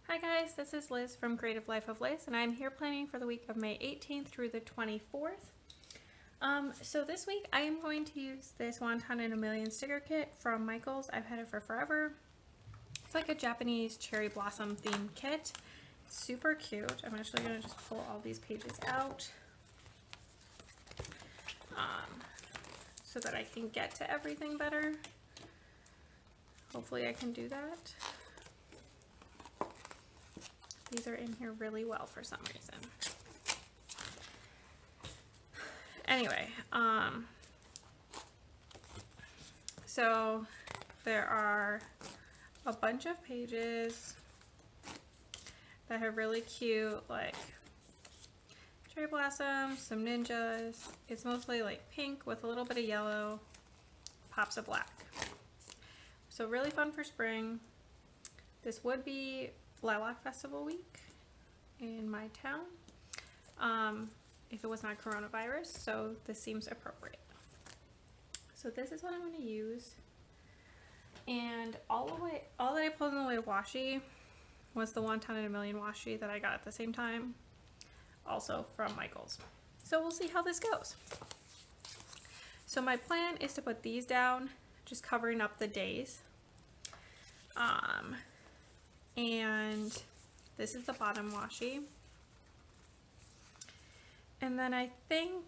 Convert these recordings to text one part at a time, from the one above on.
Hi guys, this is Liz from Creative Life of Liz, and I'm here planning for the week of May 18th through the 24th. So this week I am going to use this Wonton in a Million sticker kit from Michaels. I've had it for forever. It's like a Japanese cherry blossom themed kit. It's super cute. I'm actually going to just pull all these pages out so that I can get to everything better. Hopefully I can do that. These are in here really well for some reason. Anyway, so there are a bunch of pages that have really cute, like cherry blossoms, some ninjas. It's mostly like pink with a little bit of yellow, pops of black. So really fun for spring. This would be Lilac Festival week in my town if it was not coronavirus, so this seems appropriate. So this is what I'm going to use, and all that I pulled in the way washi was the Wonton in a Million washi that I got at the same time, also from Michaels. So we'll see how this goes. So my plan is to put these down, just covering up the days. And this is the bottom washi. And then I think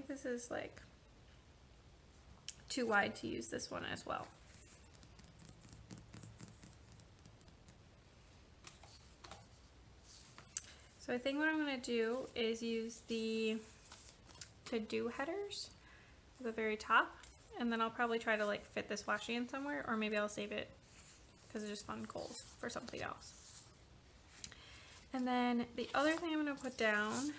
this is like too wide to use this one as well. So I think what I'm going to do is use the to-do headers at the very top, and then I'll probably try to like fit this washi in somewhere, or maybe I'll save it because it's just fun goals for something else. And then the other thing I'm going to put down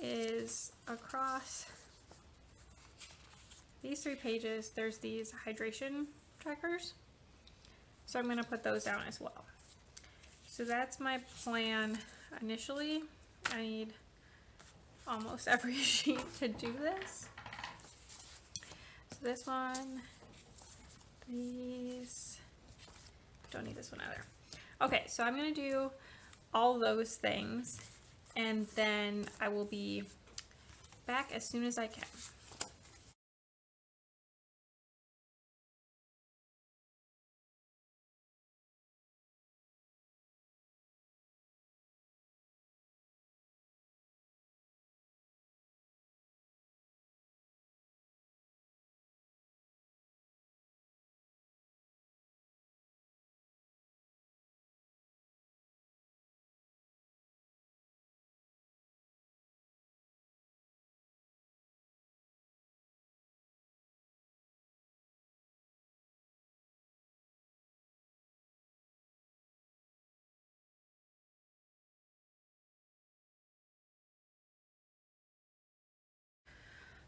is across these 3 pages, there's these hydration trackers. So I'm going to put those down as well. So that's my plan initially. I need almost every sheet to do this. So this one, these, don't need this one either. Okay, so I'm going to do all those things, and then I will be back as soon as I can.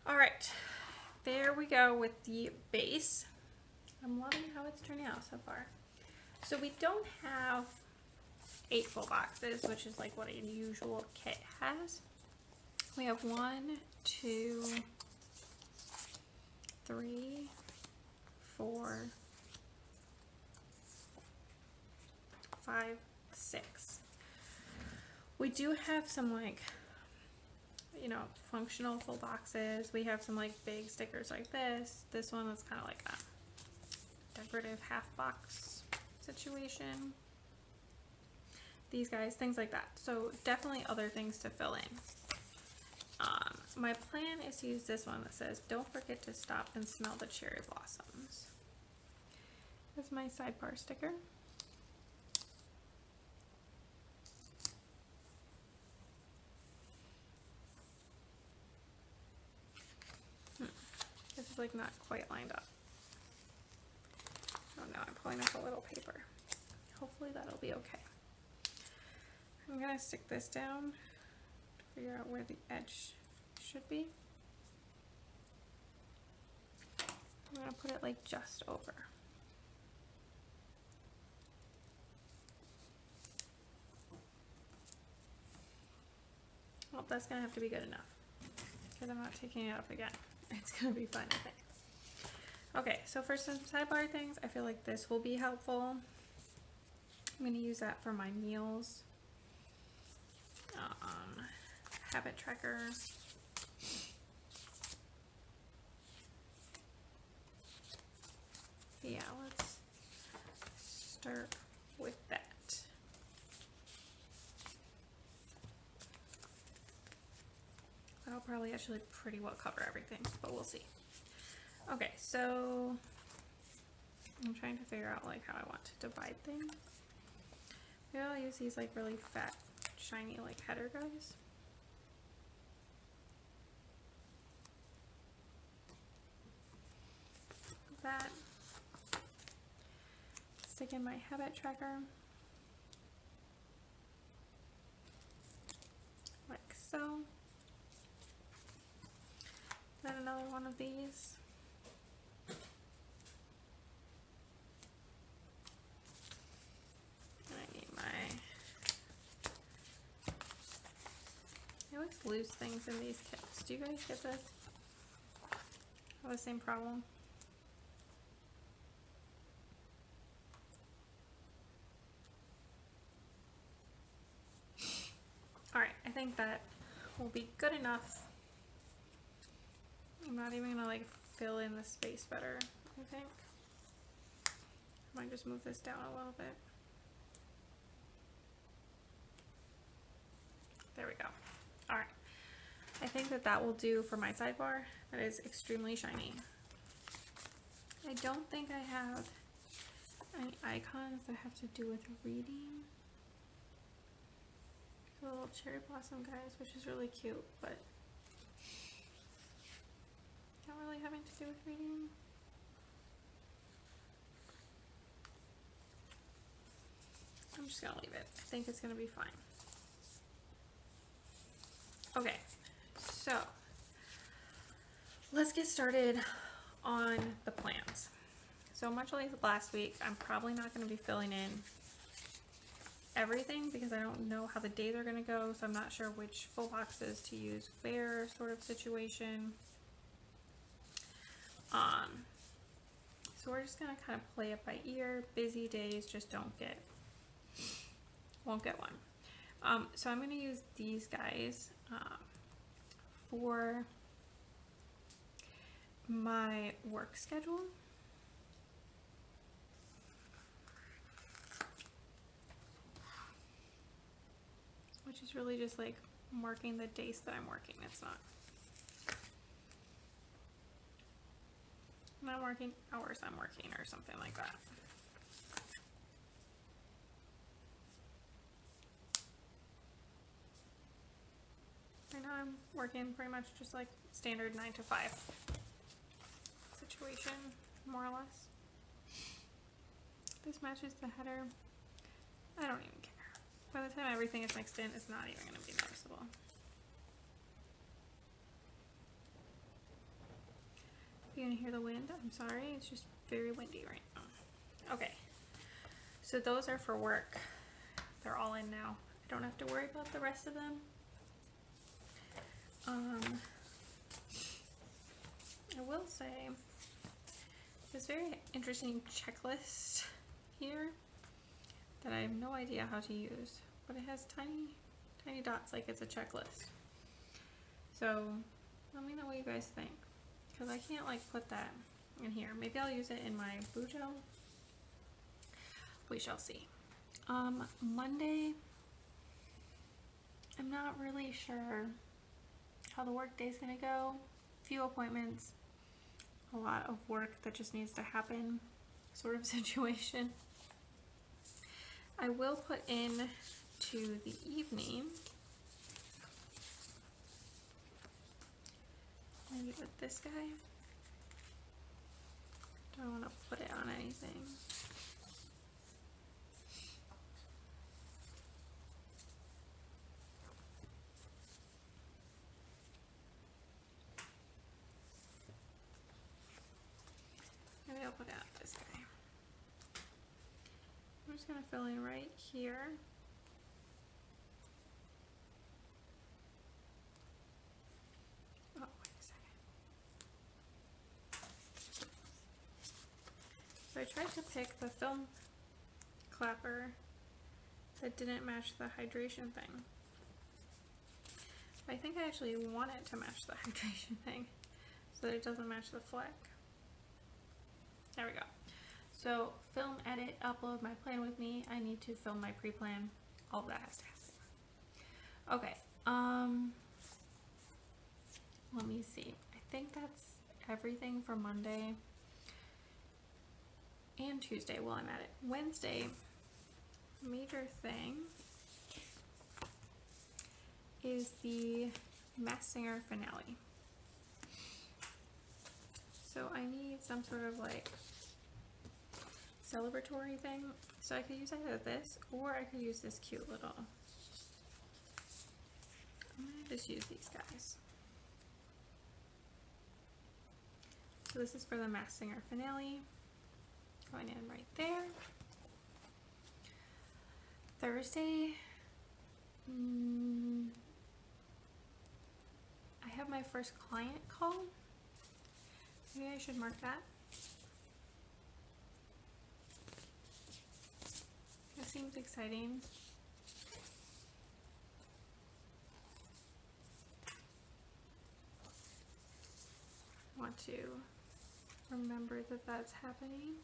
All right, there we go with the base. I'm loving how it's turning out so far. So we don't have 8 full boxes, which is like what a usual kit has. We have 1, 2, 3, 4, 5, 6. We do have some like, you know, functional full boxes. We have some like big stickers like this. This one is kind of like a decorative half box situation. These guys, things like that. So definitely other things to fill in. My plan is to use this one that says, "Don't forget to stop and smell the cherry blossoms." That's my sidebar sticker. This is like not quite lined up. Oh no, I'm pulling up a little paper. Hopefully that'll be okay. I'm gonna stick this down to figure out where the edge should be. I'm gonna put it like just over. Well, that's gonna have to be good enough because I'm not taking it up again. It's gonna be fun, I think. Okay, so for some sidebar things, I feel like this will be helpful. I'm gonna use that for my meals. Habit tracker. Yeah, let's start with that. That'll probably actually pretty well cover everything, but we'll see. Okay, so I'm trying to figure out like how I want to divide things. Maybe I'll use these like really fat, shiny like header guys. That. Stick in my habit tracker. Like so. Then another one of these. And I need I always lose things in these kits. Do you guys get this? Have the same problem? Alright, I think that will be good enough. I'm not even gonna like fill in the space better, I think. I might just move this down a little bit. There we go. Alright. I think that that will do for my sidebar. That is extremely shiny. I don't think I have any icons that have to do with reading. The little cherry blossom guys, which is really cute, but not really having to do with reading. I'm just gonna leave it. I think it's gonna be fine. Okay, so let's get started on the plans. So much like last week, I'm probably not going to be filling in everything because I don't know how the days are going to go, so I'm not sure which full boxes to use where sort of situation. So we're just going to kind of play it by ear. Busy days just won't get one. So I'm going to use these guys for my work schedule. Which is really just like marking the days that I'm working. It's not. I'm not marking hours I'm working or something like that. Right now I'm working pretty much just like standard 9 to 5 situation, more or less. This matches the header. I don't even care. By the time everything is mixed in, it's not even going to be noticeable. You're going to hear the wind. I'm sorry. It's just very windy right now. Okay. So those are for work. They're all in now. I don't have to worry about the rest of them. I will say this very interesting checklist here that I have no idea how to use, but it has tiny dots like it's a checklist. So let me know what you guys think, because I can't like put that in here. Maybe I'll use it in my Bujo. We shall see. Monday, I'm not really sure how the work day is gonna go. Few appointments, a lot of work that just needs to happen sort of situation. I will put in to the evening, maybe with this guy. Don't want to put it on anything. Maybe I'll put out this guy. I'm just going to fill in right here. tried to pick the film clapper that didn't match the hydration thing. I think I actually want it to match the hydration thing so that it doesn't match the fleck. There we go. So film, edit, upload my plan with me. I need to film my pre-plan. All of that has to happen. Okay. Let me see. I think that's everything for Monday and Tuesday while I'm at it. Wednesday, major thing is the Masked Singer finale. So I need some sort of like celebratory thing. So I could use either this or I could use this cute little. I'm gonna just use these guys. So this is for the Masked Singer finale. Going in right there. Thursday, I have my first client call. Maybe I should mark that. That seems exciting. I want to remember that that's happening.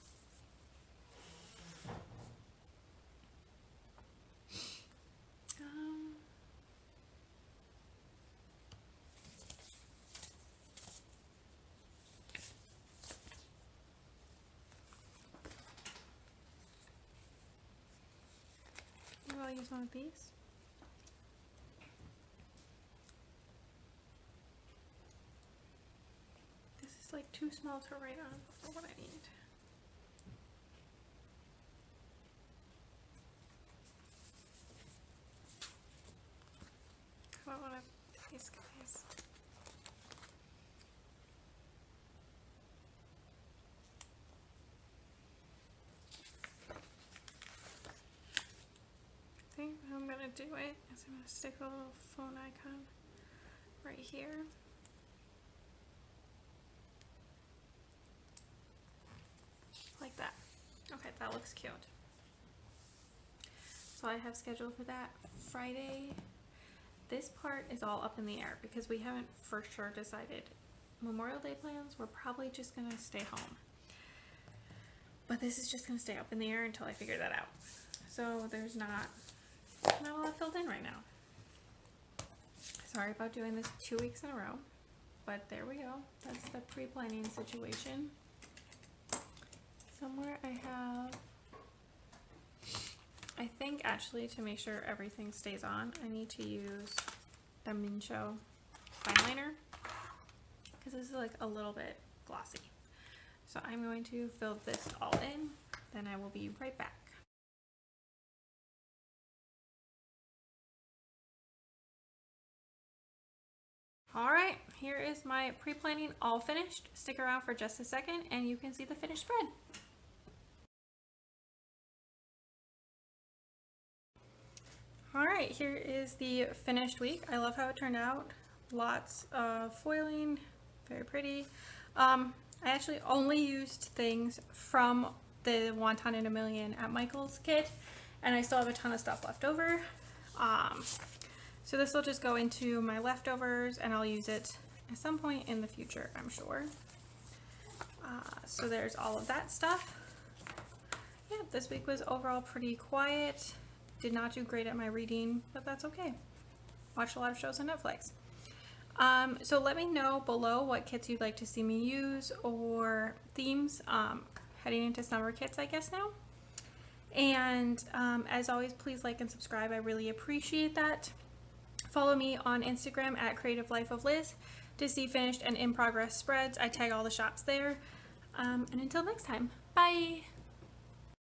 Maybe I'll use one of these. This is like too small to write on for what I need. How about one of these guys? I think how I'm gonna do it is I'm gonna stick a little phone icon right here. Like that. Okay, that looks cute. So I have scheduled for that Friday. This part is all up in the air because we haven't for sure decided. Memorial Day plans, we're probably just gonna stay home. But this is just gonna stay up in the air until I figure that out. So there's not a lot filled in right now. Sorry about doing this 2 weeks in a row, but there we go. That's the pre-planning situation. Somewhere I think actually to make sure everything stays on, I need to use the Mincho fineliner because this is like a little bit glossy. So I'm going to fill this all in, then I will be right back. Alright, here is my pre-planning all finished. Stick around for just a second and you can see the finished spread. Alright, here is the finished week. I love how it turned out. Lots of foiling, very pretty. I actually only used things from the Wonton in a Million at Michael's kit, and I still have a ton of stuff left over. So this will just go into my leftovers and I'll use it at some point in the future, I'm sure. So there's all of that stuff. Yeah, this week was overall pretty quiet. Did not do great at my reading, but that's okay. Watched a lot of shows on Netflix. So let me know below what kits you'd like to see me use or themes heading into summer kits, I guess now. And as always, please like and subscribe. I really appreciate that. Follow me on Instagram at Creative Life of Liz to see finished and in progress spreads. I tag all the shops there. And until next time, bye!